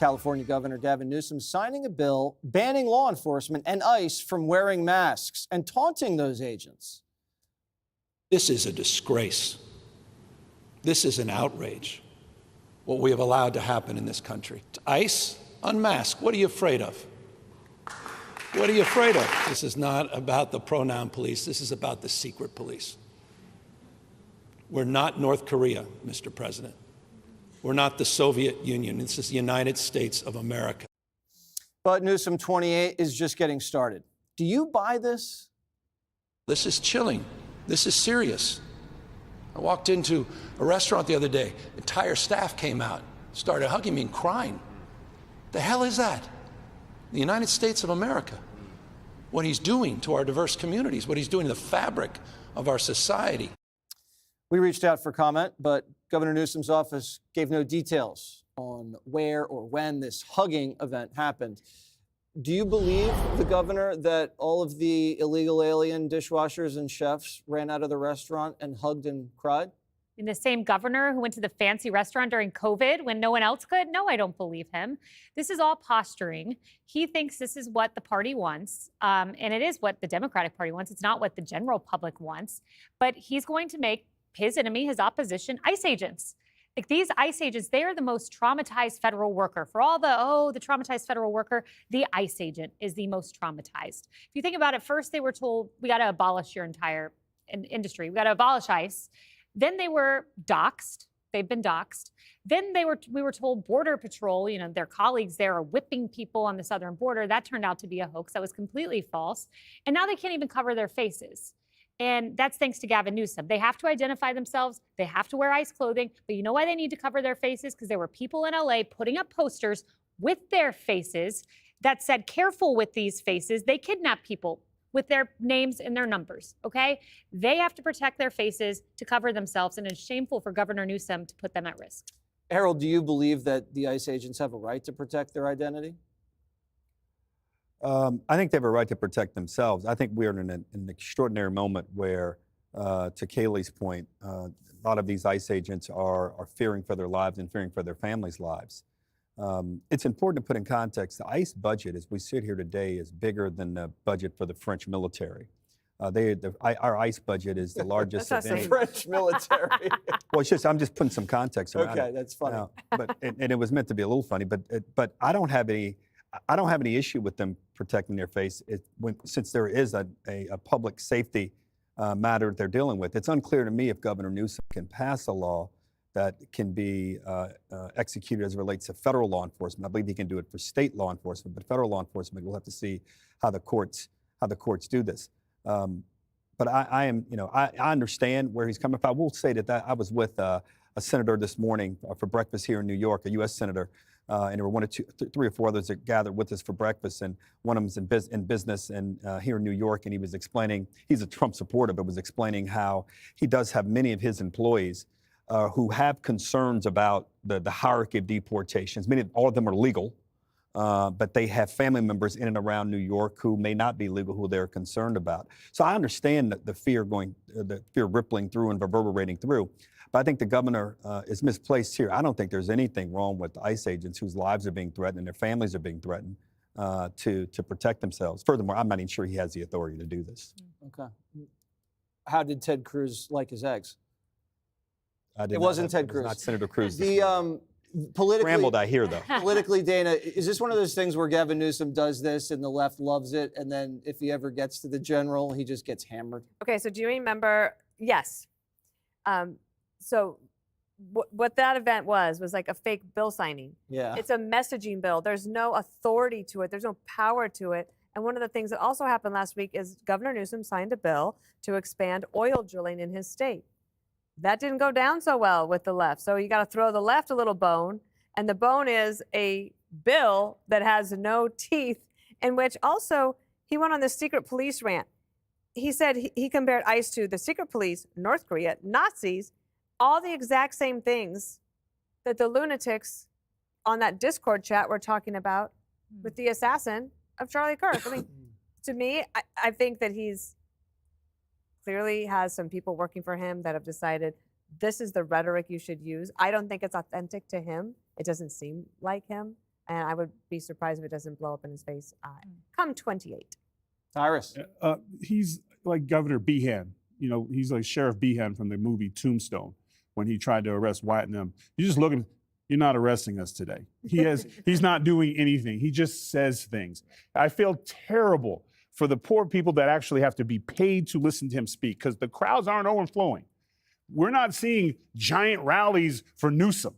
California Governor Gavin Newsom signing a bill banning law enforcement and ICE from wearing masks and taunting those agents. This is a disgrace. This is an outrage, what we have allowed to happen in this country. ICE, unmask. What are you afraid of? What are you afraid of? This is not about the pronoun police. This is about the secret police. We're not North Korea, Mr. President. We're not the Soviet Union. This is the United States of America. But Newsom 28 is just getting started. Do you buy this? This is chilling. This is serious. I walked into a restaurant the other day. Entire staff came out, started hugging me and crying. The hell is that? The United States of America. What he's doing to our diverse communities, what he's doing to the fabric of our society. We reached out for comment, but Governor Newsom's office gave no details on where or when this hugging event happened. Do you believe the governor that all of the illegal alien dishwashers and chefs ran out of the restaurant and hugged and cried? And the same governor who went to the fancy restaurant during COVID when no one else could? No, I don't believe him. This is all posturing. He thinks this is what the party wants, and it is what the Democratic Party wants. It's not what the general public wants. But he's going to make his enemy, his opposition, ICE agents. Like these ICE agents, they are the most traumatized federal worker. For all the traumatized federal worker, the ICE agent is the most traumatized. If you think about it, first they were told, we got to abolish your entire industry. We got to abolish ICE. Then they were doxxed. They've been doxxed. Then we were told Border Patrol, their colleagues there are whipping people on the southern border. That turned out to be a hoax. That was completely false. And now they can't even cover their faces. And that's thanks to Gavin Newsom. They have to identify themselves. They have to wear ICE clothing. But you know why they need to cover their faces? Because there were people in LA putting up posters with their faces that said, careful with these faces. They kidnap people with their names and their numbers, okay? They have to protect their faces to cover themselves, and it's shameful for Governor Newsom to put them at risk. Harold, do you believe that the ICE agents have a right to protect their identity? I think they have a right to protect themselves. I think we're in an extraordinary moment where, to Kayleigh's point, a lot of these ICE agents are fearing for their lives and fearing for their families' lives. It's important to put in context, the ICE budget, as we sit here today, is bigger than the budget for the French military. Our ICE budget is the largest of any. The French military. Well, I'm just putting some context around it. Okay, that's funny. And it was meant to be a little funny, but I don't have any issue with them protecting their face since there is a public safety matter they're dealing with. It's unclear to me if Governor Newsom can pass a law that can be executed as it relates to federal law enforcement. I believe he can do it for state law enforcement, but federal law enforcement, we'll have to see how the courts do this. But I understand where he's coming from. I will say that I was with a senator this morning for breakfast here in New York, a U.S. senator, and there were three or four others that gathered with us for breakfast, and one of them is in business and here in New York, and he was explaining, he's a Trump supporter, but was explaining how he does have many of his employees who have concerns about the hierarchy of deportations. All of them are legal, but they have family members in and around New York who may not be legal, who they're concerned about. So I understand the fear rippling through and reverberating through. But I think the governor is misplaced here. I don't think there's anything wrong with the ICE agents whose lives are being threatened and their families are being threatened to protect themselves. Furthermore, I'm not even sure he has the authority to do this. Okay. How did Ted Cruz like his eggs? It wasn't Ted Cruz. Not Senator Cruz. Politically, scrambled, I hear, though. Politically, Dana, is this one of those things where Gavin Newsom does this and the left loves it, and then if he ever gets to the general, he just gets hammered? Okay, so do you remember? Yes. So what that event was like a fake bill signing. Yeah. It's a messaging bill. There's no authority to it. There's no power to it. And one of the things that also happened last week is Governor Newsom signed a bill to expand oil drilling in his state. That didn't go down so well with the left. So you got to throw the left a little bone. And the bone is a bill that has no teeth, in which also he went on this secret police rant. He said he compared ICE to the secret police, North Korea, Nazis, all the exact same things that the lunatics on that Discord chat were talking about with the assassin of Charlie Kirk. I mean, to me, I think that he's clearly has some people working for him that have decided this is the rhetoric you should use. I don't think it's authentic to him. It doesn't seem like him. And I would be surprised if it doesn't blow up in his face come 28. Tyrus. He's like Governor Behan. You know, he's like Sheriff Behan from the movie Tombstone when he tried to arrest Wyatt and them. You just look at him, you're not arresting us today. He's not doing anything. He just says things. I feel terrible for the poor people that actually have to be paid to listen to him speak because the crowds aren't overflowing. We're not seeing giant rallies for Newsom.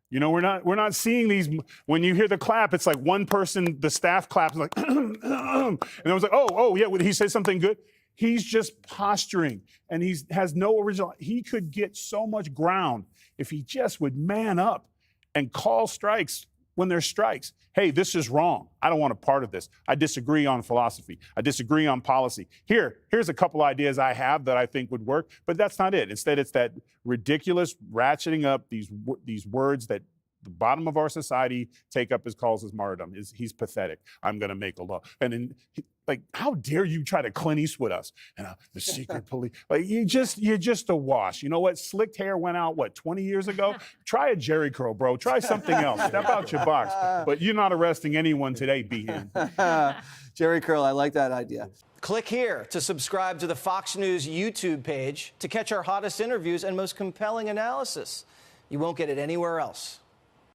You know, we're not seeing these. When you hear the clap, it's like one person, the staff claps, like, and I was like, oh, yeah, he said something good. He's just posturing, and he has no original. He could get so much ground if he just would man up and call strikes when there's strikes. Hey, this is wrong. I don't want a part of this. I disagree on philosophy. I disagree on policy. Here's a couple ideas I have that I think would work, but that's not it. Instead, it's that ridiculous ratcheting up these words that the bottom of our society take up as calls as martyrdom. He's pathetic. I'm going to make a law. And then, like, how dare you try to Clint Eastwood us? And the secret police. Like, you're just a wash. You know what? Slicked hair went out, 20 years ago? Try a Jerry curl, bro. Try something else. Step out your box. But you're not arresting anyone today, Behan. Jerry curl, I like that idea. Click here to subscribe to the Fox News YouTube page to catch our hottest interviews and most compelling analysis. You won't get it anywhere else.